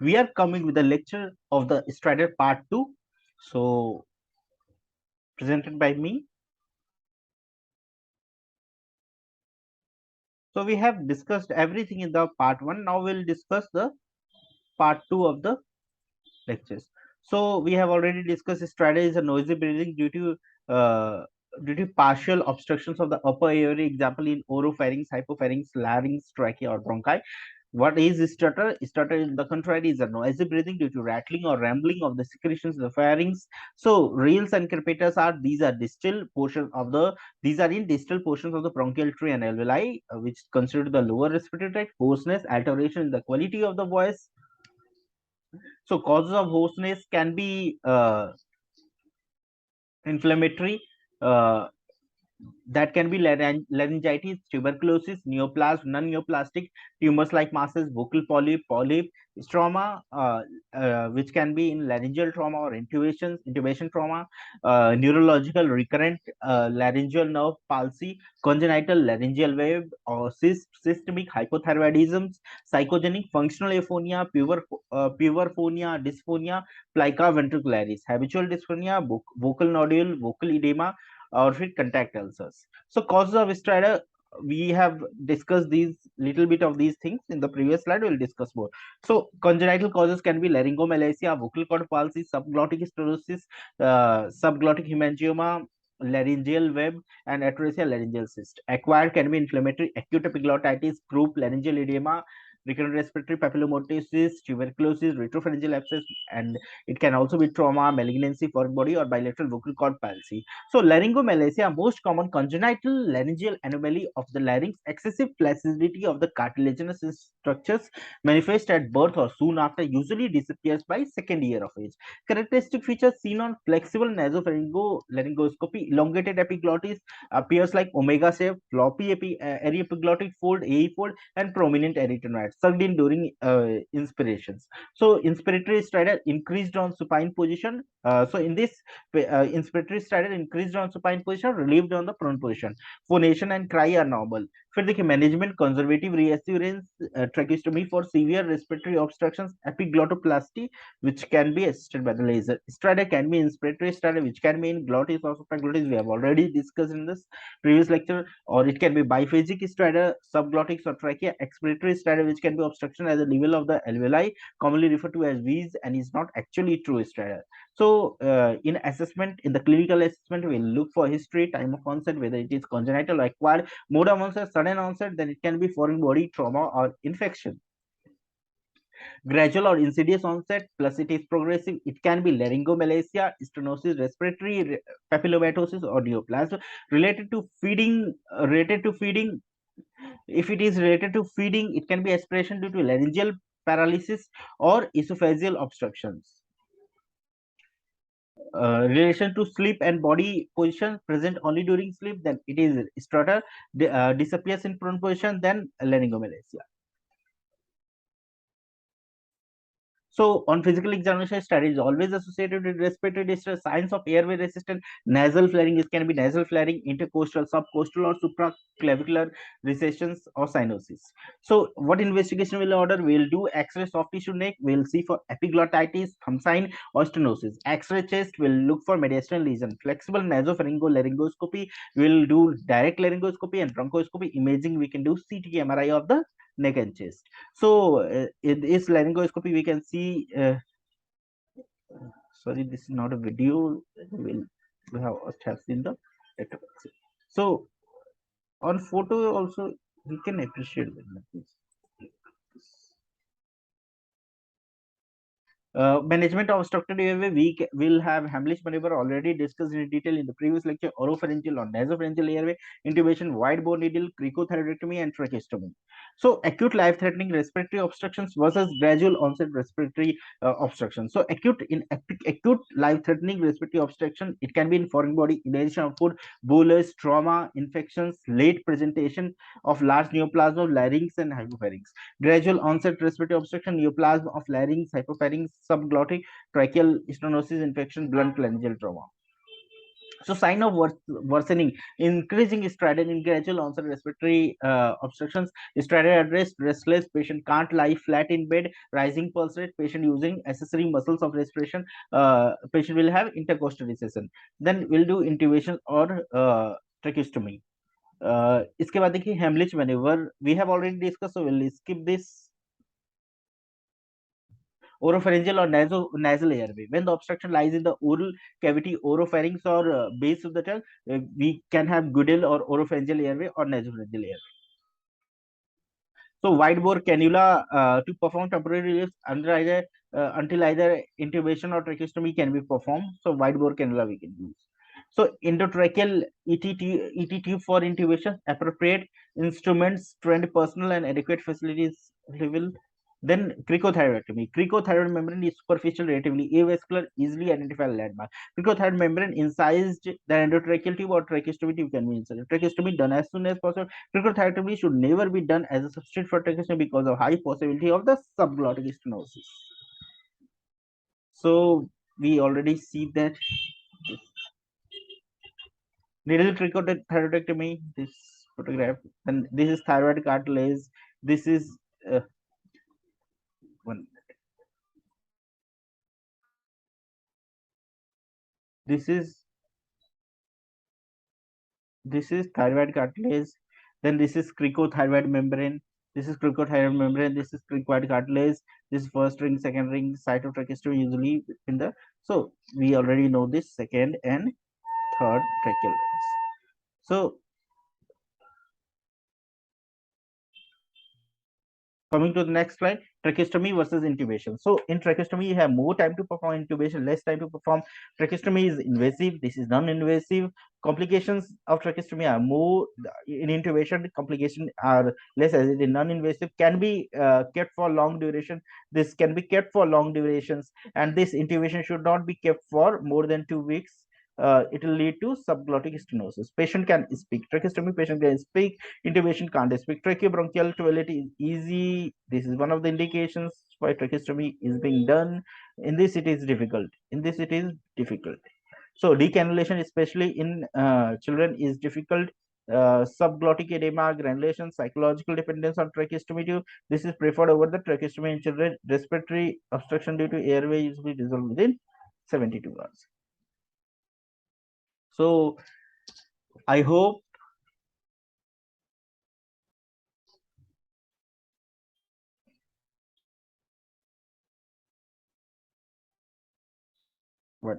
we are coming with the lecture of the Stridor part 2. So, presented by me. So, we have discussed everything in the part 1. Now, we'll discuss the part 2 of the lectures. So, we have already discussed Stridor is a noisy breathing due to partial obstructions of the upper airway, example in oropharynx, hypopharynx, larynx, trachea, or bronchi. What is stutter? Stutter, in the contrary, is a noisy breathing due to rattling or rambling of the secretions of the pharynx. So, rales and crepitus are these are in distal portions of the bronchial tree and alveoli, which consider the lower respiratory tract, hoarseness, alteration in the quality of the voice. So, causes of hoarseness can be inflammatory. Uh, that can be laryngitis, tuberculosis, neoplasm, non-neoplastic tumors like masses, vocal polyp, stroma, which can be in laryngeal trauma or intubation trauma, neurological recurrent laryngeal nerve palsy, congenital laryngeal wave or systemic hypothyroidism, psychogenic functional aphonia, puberphonia, dysphonia, plica ventricularis, habitual dysphonia, vocal nodule, vocal edema, or with contact ulcers. So causes of stridor, we have discussed these little bit of these things in the previous slide. We'll discuss more. So congenital causes can be laryngomalacia, vocal cord palsy, subglottic stenosis, subglottic hemangioma, laryngeal web, and atresia laryngeal cyst. Acquired can be inflammatory, acute epiglottitis, croup, laryngeal edema, recurrent respiratory papillomatosis, tuberculosis, retropharyngeal abscess, and it can also be trauma, malignancy, foreign body, or bilateral vocal cord palsy. So, laryngomalacia, most common congenital laryngeal anomaly of the larynx, excessive flaccidity of the cartilaginous structures, manifest at birth or soon after, usually disappears by second year of age. Characteristic features seen on flexible laryngoscopy, elongated epiglottis appears like omega shape, floppy aryepiglottic fold, AE fold, and prominent arytenoid sucked in during inspirations. So, inspiratory stridor increased on supine position. So, in this inspiratory stridor increased on supine position, relieved on the prone position. Phonation and cry are normal. For the management, conservative reassurance, tracheostomy for severe respiratory obstructions, epiglottoplasty, which can be assisted by the laser. Stridor can be inspiratory stridor, which can be in glottis or supraglottis. We have already discussed in this previous lecture, or it can be biphasic stridor, subglottics or trachea, expiratory stridor, which can be obstruction at the level of the alveoli, commonly referred to as V's, and is not actually true stridor. So, in assessment, in the clinical assessment, we'll look for history, time of onset, whether it is congenital or acquired, mode of onset, sudden onset, then it can be foreign body, trauma, or infection. Gradual or insidious onset, plus it is progressive, it can be laryngomalacia, stenosis, respiratory papillomatosis, or neoplasm. Related to feeding, if it is related to feeding, it can be aspiration due to laryngeal paralysis or esophageal obstructions. Relation to sleep and body position, present only during sleep, then it is stutter, disappears in prone position, then laryngomalacia. So, on physical examination, study is always associated with respiratory distress, signs of airway resistant, nasal flaring. It can be nasal flaring, intercostal, subcostal, or supraclavicular recessions or cyanosis. So, what investigation will order? We'll do X-ray soft tissue neck. We'll see for epiglottitis, thumb sign, or stenosis. X-ray chest. We'll look for mediastinal lesion. Flexible nasopharyngolaryngoscopy. We'll do direct laryngoscopy and bronchoscopy. Imaging. We can do CT MRI of the neck and chest. So, in this laryngoscopy, we can see. Sorry, this is not a video. We have seen the. So, on photo also we can appreciate them. Management of obstructive airway, we will have Hamlish maneuver already discussed in detail in the previous lecture. Oropharyngeal or nasopharyngeal airway, intubation, wide bore needle, cricothyroidectomy, and tracheostomy. So, acute life-threatening respiratory obstructions versus gradual onset respiratory obstruction. So, acute life-threatening respiratory obstruction, it can be in foreign body, inhalation of food, bolus, trauma, infections, late presentation of large neoplasm of larynx and hypopharynx. Gradual onset respiratory obstruction, neoplasm of larynx, hypopharynx, subglottic, tracheal stenosis infection, blunt laryngeal trauma. So sign of worsening, increasing stridor in gradual onset respiratory obstructions, stridor at rest, restless, patient can't lie flat in bed, rising pulse rate, patient using accessory muscles of respiration, patient will have intercostal recession. Then we'll do intubation or tracheostomy. इसके बाद देखिए Heimlich maneuver we have already discuss, so will skip this. Oropharyngeal or nasal airway. When the obstruction lies in the oral cavity, oropharynx or base of the tongue, we can have gudel or oropharyngeal airway or nasopharyngeal airway. So wide bore cannula to perform temporary relief until either intubation or tracheostomy can be performed. So wide bore cannula we can use. So endotracheal ET tube for intubation, appropriate instruments, trained personnel, and adequate facilities available. Then cricothyroidectomy. Cricothyroid membrane is superficial, relatively avascular, easily identifiable landmark. Cricothyroid membrane incised the endotracheal tube or tracheostomy tube can be inserted. Tracheostomy done as soon as possible. Cricothyroidectomy should never be done as a substitute for tracheostomy because of high possibility of the subglottic stenosis. So we already see that needle cricothyroidectomy. This photograph. Then this is thyroid cartilage. This is one. This is thyroid cartilage. Then this is cricothyroid membrane. This is cricothyroid membrane. This is cricoid cartilage. This is first ring, second ring, site of tracheostomy usually in the. So we already know this second and third tracheal rings. So coming to the next slide, tracheostomy versus intubation. So in tracheostomy, you have more time to perform intubation, less time to perform. Tracheostomy is invasive. This is non-invasive. Complications of tracheostomy are more in intubation. Complications are less as it is non-invasive. Can be kept for long duration. This can be kept for long durations, and this intubation should not be kept for more than 2 weeks. It will lead to subglottic stenosis. Patient can speak. Tracheostomy patient can speak. Intubation can't speak. Tracheobronchial toilet is easy. This is one of the indications why tracheostomy is being done. In this, it is difficult. In this, it is difficult. So decannulation, especially in children, is difficult. Subglottic edema, granulation, psychological dependence on tracheostomy tube. This is preferred over the tracheostomy in children. Respiratory obstruction due to airway usually resolved within 72 hours. So I hope what